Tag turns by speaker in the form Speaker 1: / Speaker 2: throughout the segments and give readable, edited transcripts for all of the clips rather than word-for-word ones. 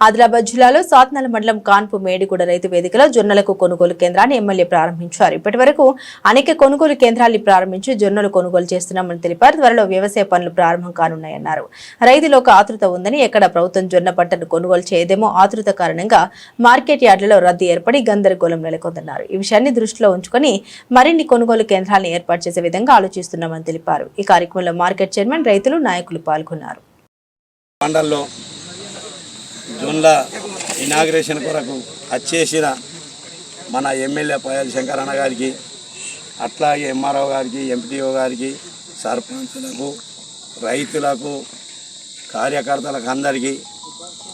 Speaker 1: ఆదిలాబాద్ జిల్లాలో సాత్నాల మండలం కాన్పు మేడిగూడ రైతు వేదికలో జొన్నలకు కొనుగోలు కేంద్రాన్ని ఎమ్మెల్యే ప్రారంభించారు. ఇప్పటివరకు అనేక కొనుగోలు కేంద్రాన్ని ప్రారంభించి జొన్నలు కొనుగోలు చేస్తున్నామని తెలిపారు. త్వరలో వ్యవసాయ పనులు ప్రారంభం కానున్నాయన్నారు. రైతులకు ఆతృత ఉందని, ఎక్కడ ప్రభుత్వం జొన్న పంటను కొనుగోలు చేయదేమో ఆతృత కారణంగా మార్కెట్ యార్డులలో రద్దీ ఏర్పడి గందరగోళం నెలకొందన్నారు. ఈ విషయాన్ని దృష్టిలో ఉంచుకొని మరిన్ని కొనుగోలు కేంద్రాలను ఏర్పాటు చేసే విధంగా ఆలోచిస్తున్నామని తెలిపారు. ఈ కార్యక్రమంలో మార్కెట్ చైర్మన్, రైతులు, నాయకులు పాల్గొన్నారు.
Speaker 2: జొన్నల ఇనాగ్రేషన్ కొరకు వచ్చేసిన మన ఎమ్మెల్యే పయాల శంకరన్న గారికి, అట్లాగే ఎంఆర్ఓ గారికి, ఎంపీటీఓ గారికి, సర్పంచులకు, రైతులకు, కార్యకర్తలకు అందరికీ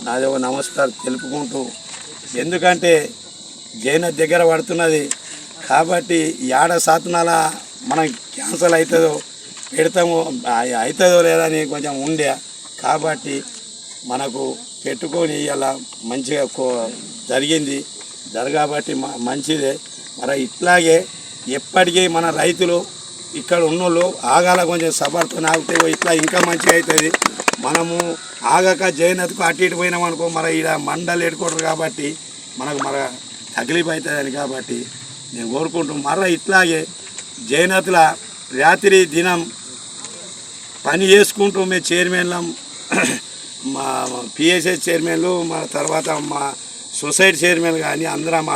Speaker 2: నాది ఒక నమస్కారం తెలుపుకుంటూ, ఎందుకంటే జైన దగ్గర పడుతున్నది కాబట్టి ఏడ సాధనాల మనం క్యాన్సల్ అవుతుందో పెడతామో అవుతుందో లేదని కొంచెం ఉండే కాబట్టి మనకు పెట్టుకొని ఇలా మంచిగా జరిగింది. జరగబట్టి మంచిదే. మరి ఇట్లాగే ఎప్పటికీ మన రైతులు ఇక్కడ ఉన్నోళ్ళు ఆగాల కొంచెం సబర్తో ఆగితే ఇట్లా ఇంకా మంచిగా అవుతుంది. మనము ఆగక జైనత్కు అటు ఇటు పోయినామనుకో మరి ఇక్కడ మండలు ఎడుకోవడం కాబట్టి మనకు తక్లీఫ్ అవుతుందని కాబట్టి నేను కోరుకుంటూ మరలా ఇట్లాగే జైనత్ల రాత్రి దినం పని చేసుకుంటూ మేము చైర్మన్లం, మా పిఎస్ఎస్ చైర్మన్లు, మా తర్వాత మా సొసైటీ చైర్మన్ కానీ అందరం మా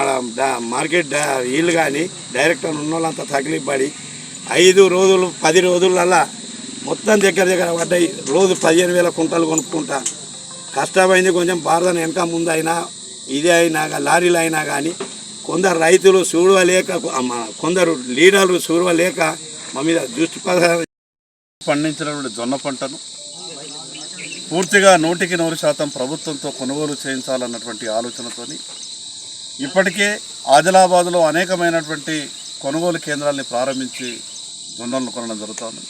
Speaker 2: మార్కెట్ వీళ్ళు కానీ డైరెక్టర్ ఉన్న వాళ్ళంతా తగిలిపడి పడి 5 రోజులు 10 రోజులల్లా మొత్తం దగ్గర పడ్డాయి. రోజు 15,000 కుంటలు కొనుక్కుంటా కష్టమైంది. కొంచెం భారతను వెనక ముందు అయినా ఇదే అయినా లారీలు అయినా కానీ కొందరు రైతులు చూడలేక, కొందరు లీడర్లు చూడలేక మా మీద దృష్టి
Speaker 3: పండించినటువంటి జొన్న పంటను పూర్తిగా 100% ప్రభుత్వంతో కొనుగోలు చేయించాలన్నటువంటి ఆలోచనతోని ఇప్పటికే ఆదిలాబాద్లో అనేకమైనటువంటి కొనుగోలు కేంద్రాలని ప్రారంభించి జొన్నలను కొనడం జరుగుతుంది.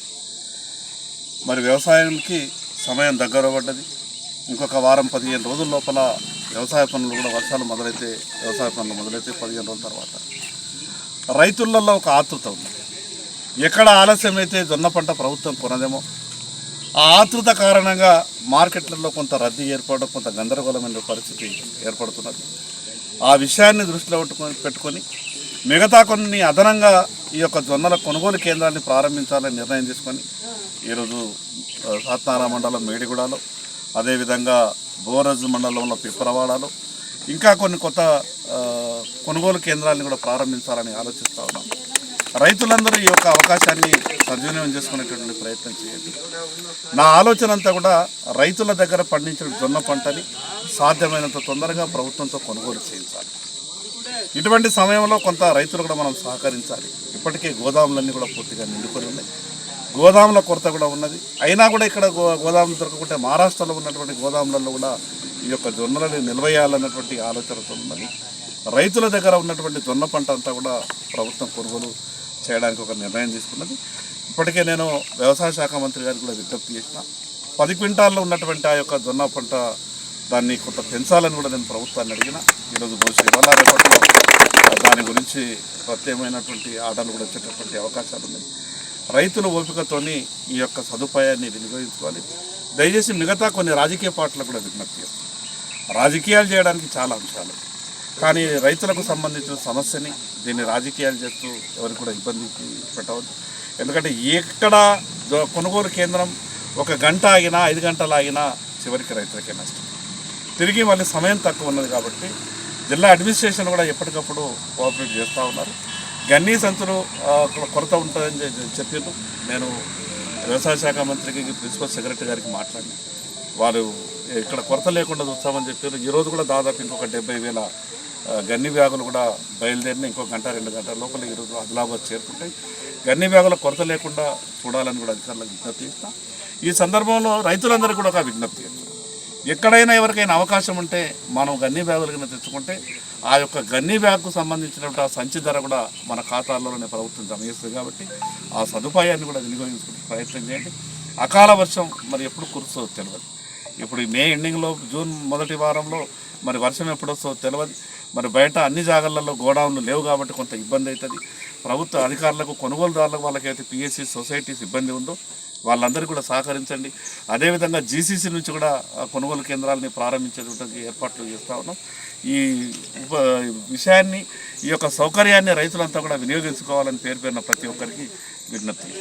Speaker 3: మరి వ్యవసాయానికి సమయం దగ్గర పడ్డది. ఇంకొక వారం 15 రోజుల లోపల వ్యవసాయ పనులు కూడా వర్షాలు మొదలైతే వ్యవసాయ పనులు మొదలైతే 15 రోజుల తర్వాత రైతులలో ఒక ఆతృత ఉంది. ఎక్కడ ఆలస్యమైతే జొన్న పంట ప్రభుత్వం కొనదేమో ఆ ఆతృత కారణంగా మార్కెట్లలో కొంత రద్దీ ఏర్పడడం, కొంత గందరగోళమైన పరిస్థితి ఏర్పడుతున్నది. ఆ విషయాన్ని దృష్టిలో పెట్టుకొని మిగతా కొన్ని అదనంగా ఈ యొక్క జొన్నల కొనుగోలు కేంద్రాన్ని ప్రారంభించాలని నిర్ణయం తీసుకొని ఈరోజు సాత్నాల మండలం మేడిగూడలో, అదేవిధంగా బోరజ్ మండలంలో పిప్పరవాడలో ఇంకా కొన్ని కొత్త కొనుగోలు కేంద్రాలను కూడా ప్రారంభించాలని ఆలోచిస్తూ ఉన్నాం. రైతులందరూ ఈ యొక్క అవకాశాన్ని సద్వినియోగం చేసుకునేటటువంటి ప్రయత్నం చేయండి. నా ఆలోచన అంతా కూడా రైతుల దగ్గర పండించిన జొన్న పంటని సాధ్యమైనంత తొందరగా ప్రభుత్వంతో కొనుగోలు చేయించాలి. ఇటువంటి సమయంలో కొంత రైతులు కూడా మనం సహకరించాలి. ఇప్పటికే గోదాములన్నీ కూడా పూర్తిగా నిండుకొని ఉన్నాయి. గోదాముల కొరత కూడా ఉన్నది. అయినా కూడా ఇక్కడ గోదాములు దొరకకుంటే మహారాష్ట్రలో ఉన్నటువంటి గోదాములలో కూడా ఈ యొక్క జొన్నలని నిల్వేయాలన్నటువంటి ఆలోచనతో ఉన్నది. రైతుల దగ్గర ఉన్నటువంటి జొన్న పంట అంతా కూడా ప్రభుత్వం కొనుగోలు చేయడానికి ఒక నిర్ణయం తీసుకున్నది. ఇప్పటికే నేను వ్యవసాయ శాఖ మంత్రి గారికి కూడా విజ్ఞప్తి చేసిన 10 క్వింటాల్లో ఉన్నటువంటి ఆ యొక్క జొన్న పంట దాన్ని కొంత పెంచాలని కూడా నేను ప్రభుత్వాన్ని అడిగిన. ఈరోజు బహుశా ఇవాళ రేపట్లో దాని గురించి ప్రత్యేకమైనటువంటి ఆర్డర్లు కూడా వచ్చేటటువంటి అవకాశాలు ఉన్నాయి. రైతుల ఓపికతోని ఈ యొక్క సదుపాయాన్ని వినియోగించుకోవాలి. దయచేసి మిగతా కొన్ని రాజకీయ పార్టీలకు కూడా విజ్ఞప్తి చేస్తాను. రాజకీయాలు చేయడానికి చాలా అంశాలు, కానీ రైతులకు సంబంధించిన సమస్యని దీన్ని రాజకీయాలు చేస్తూ ఎవరికి కూడా ఇబ్బంది పెట్టవద్దు. ఎందుకంటే ఎక్కడ కొనుగోలు కేంద్రం 1 గంట ఆగినా 5 గంటలు ఆగినా చివరికి రైతులకే నష్టం. తిరిగి మళ్ళీ సమయం తక్కువ ఉన్నది కాబట్టి జిల్లా అడ్మినిస్ట్రేషన్ కూడా ఎప్పటికప్పుడు కోఆపరేట్ చేస్తూ ఉన్నారు. గన్నీ సంచులు కొరత ఉంటుందని చెప్పారు. నేను వ్యవసాయ శాఖ మంత్రికి, ప్రిన్సిపల్ సెక్రటరీ గారికి మాట్లాడినా. వారు ఇక్కడ కొరత లేకుండా చూస్తామని చెప్పారు. ఈరోజు కూడా దాదాపు ఇంకొక 70,000 గన్ని బ్యాగులు కూడా బయలుదేరిన ఇంకొక 1-2 గంటల లోపల ఈరోజు ఆదిలాబాద్ చేరుకుంటాయి. గన్ని బ్యాగుల కొరత లేకుండా చూడాలని కూడా అధికారులకు విజ్ఞప్తి చేస్తాం. ఈ సందర్భంలో రైతులందరికీ కూడా ఒక విజ్ఞప్తి చేస్తాం. ఎక్కడైనా ఎవరికైనా అవకాశం ఉంటే మనం గన్ని బ్యాగులు కింద తెచ్చుకుంటే ఆ యొక్క గన్ని బ్యాగ్కు సంబంధించినటువంటి ఆ సంచి ధర కూడా మన ఖాతాల్లోనే ప్రభుత్వం జమ చేస్తుంది కాబట్టి ఆ సదుపాయాన్ని కూడా వినియోగించుకునే ప్రయత్నం చేయండి. అకాల వర్షం మరి ఎప్పుడు కురుస్తుందో తెలియదు. ఇప్పుడు మే ఎండింగ్లో జూన్ మొదటి వారంలో మరి వర్షం ఎప్పుడు వస్తుందో తెలియదు. మరి బయట అన్ని జాగాలలో గోడౌన్లు లేవు కాబట్టి కొంత ఇబ్బంది అవుతుంది. ప్రభుత్వ అధికారులకు, కొనుగోలుదారులకు, వాళ్ళకైతే పిఎస్సి సొసైటీస్ ఇబ్బంది ఉందో వాళ్ళందరికీ కూడా సహకరించండి. అదేవిధంగా జీసీసీ నుంచి కూడా కొనుగోలు కేంద్రాలని ప్రారంభించేటువంటి ఏర్పాట్లు చేస్తూ ఉన్నాం. ఈ విషయాన్ని, ఈ యొక్క సౌకర్యాన్ని రైతులంతా కూడా వినియోగించుకోవాలని పేరు ప్రతి ఒక్కరికి విజ్ఞప్తి.